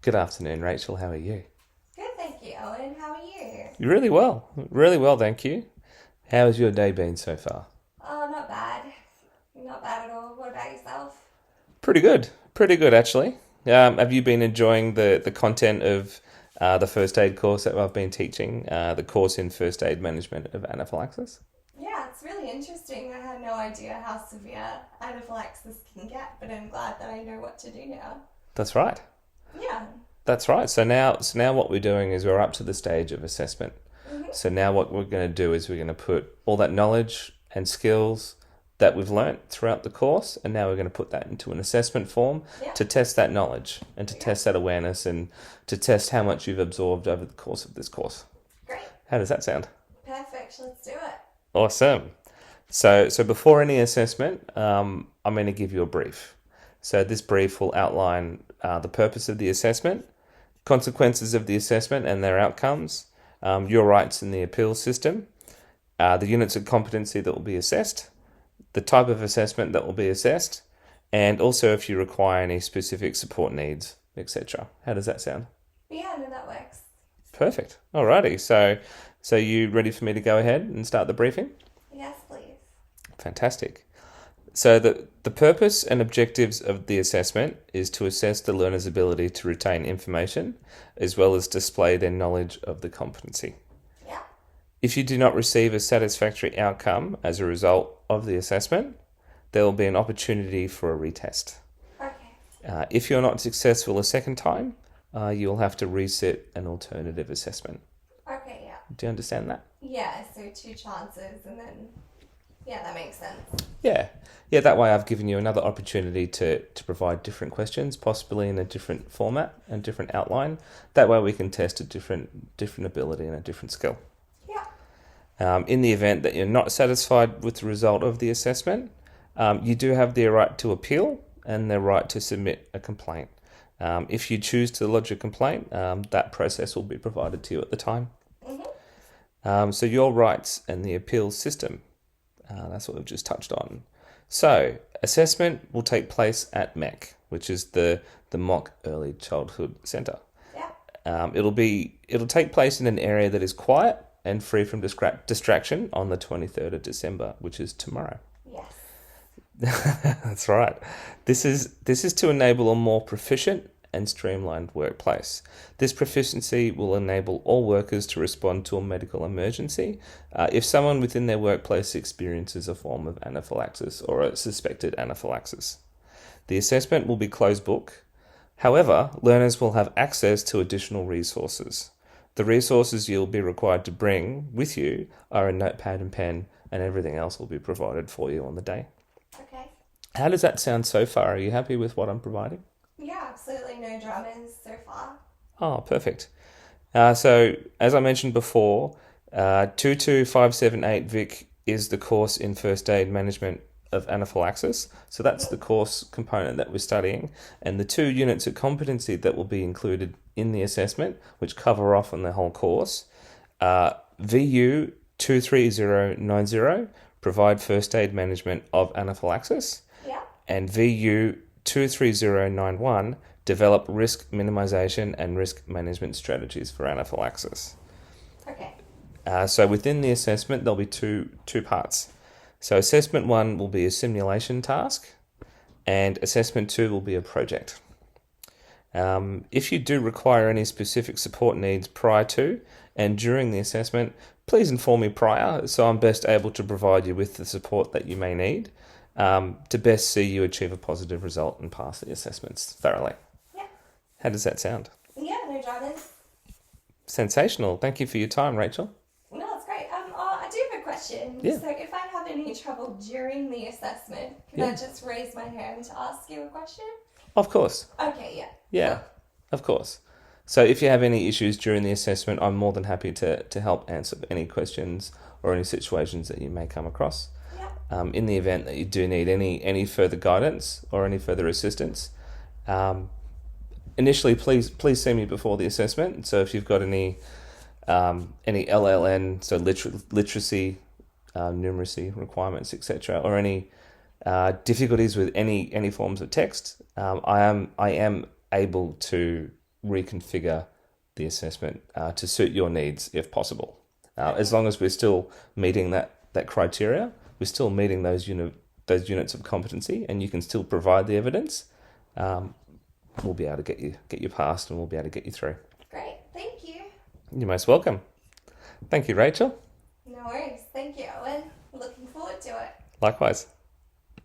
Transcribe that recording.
Good afternoon, Rachel. How are you? Good, thank you, Owen. How are you? Really well. Really well, thank you. How has your day been so far? Oh, not bad. Not bad at all. What about yourself? Pretty good. Pretty good, actually. Have you been enjoying the content of the first aid course that I've been teaching, the course in first aid management of anaphylaxis? Yeah, it's really interesting. I had no idea how severe anaphylaxis can get, but I'm glad that I know what to do now. That's right. Yeah. That's right. So now what we're doing is we're up to the stage of assessment. hmm So now what we're going to do is we're going to put all that knowledge and skills that we've learnt throughout the course, and now we're going to put that into an assessment form Yeah. to test that knowledge and to Yeah. test that awareness and to test how much you've absorbed over the course of this course. Great. How does that sound? Perfect. Let's do it. Awesome. So before any assessment, I'm going to give you a brief. So this brief will outline the purpose of the assessment, consequences of the assessment and their outcomes, your rights in the appeals system, the units of competency that will be assessed, the type of assessment that will be assessed, and also if you require any specific support needs, etc. How does that sound? But yeah, no, that works. Perfect. Alrighty. So you ready for me to go ahead and start the briefing? Yes, please. Fantastic. So the purpose and objectives of the assessment is to assess the learner's ability to retain information as well as display their knowledge of the competency. Yeah. If you do not receive a satisfactory outcome as a result of the assessment, there will be an opportunity for a retest. Okay. If you're not successful a second time, you'll have to reset an alternative assessment. Okay, yeah. Do you understand that? Yeah, so two chances and then, yeah, that makes sense. Yeah. Yeah, that way I've given you another opportunity to provide different questions, possibly in a different format and different outline. That way we can test a different ability and a different skill. Yeah. In the event that you're not satisfied with the result of the assessment, you do have the right to appeal and the right to submit a complaint. If you choose to lodge a complaint, that process will be provided to you at the time. So your rights and the appeals system, that's what we've just touched on. So assessment will take place at MEC, which is the Mock Early Childhood Centre. Yeah. It'll take place in an area that is quiet and free from distraction on the 23rd of December, which is tomorrow. Yes. That's right. This is to enable a more proficient and streamlined workplace. This proficiency will enable all workers to respond to a medical emergency if someone within their workplace experiences a form of anaphylaxis or a suspected anaphylaxis. The assessment will be closed book. However, learners will have access to additional resources. The resources you'll be required to bring with you are a notepad and pen, and everything else will be provided for you on the day. Okay. How does that sound so far? Are you happy with what I'm providing? Yeah, absolutely no dramas so far. Oh, perfect. So, as I mentioned before, 22578 Vic is the course in first aid management of anaphylaxis. So that's the course component that we're studying, and the two units of competency that will be included in the assessment, which cover off on the whole course, VU 23090 provide first aid management of anaphylaxis, Yeah. and VU 23091 develop risk minimization and risk management strategies for anaphylaxis. Okay. So within the assessment, there'll be two parts. So assessment 1 will be a simulation task, and assessment 2 will be a project. If you do require any specific support needs prior to and during the assessment, please inform me prior so I'm best able to provide you with the support that you may need to best see you achieve a positive result and pass the assessments thoroughly. Yeah. How does that sound? Yeah, no dramas. Sensational. Thank you for your time, Rachel. No, that's great. I do have a question. Yeah. So if I have any trouble during the assessment, can I just raise my hand to ask you a question? Of course. Okay, yeah. Yeah, of course. So if you have any issues during the assessment, I'm more than happy to help answer any questions or any situations that you may come across. Yeah. In the event that you do need any further guidance or any further assistance, initially please see me before the assessment. So if you've got any LLN, so literacy, numeracy requirements, etc., or any difficulties with any forms of text, I am able to reconfigure the assessment to suit your needs if possible. As long as we're still meeting that criteria, we're still meeting those units of competency, and you can still provide the evidence, we'll be able to get you passed, and we'll be able to get you through. Great, thank you. You're most welcome. Thank you, Rachel. No worries, thank you, Owen. Looking forward to it. Likewise.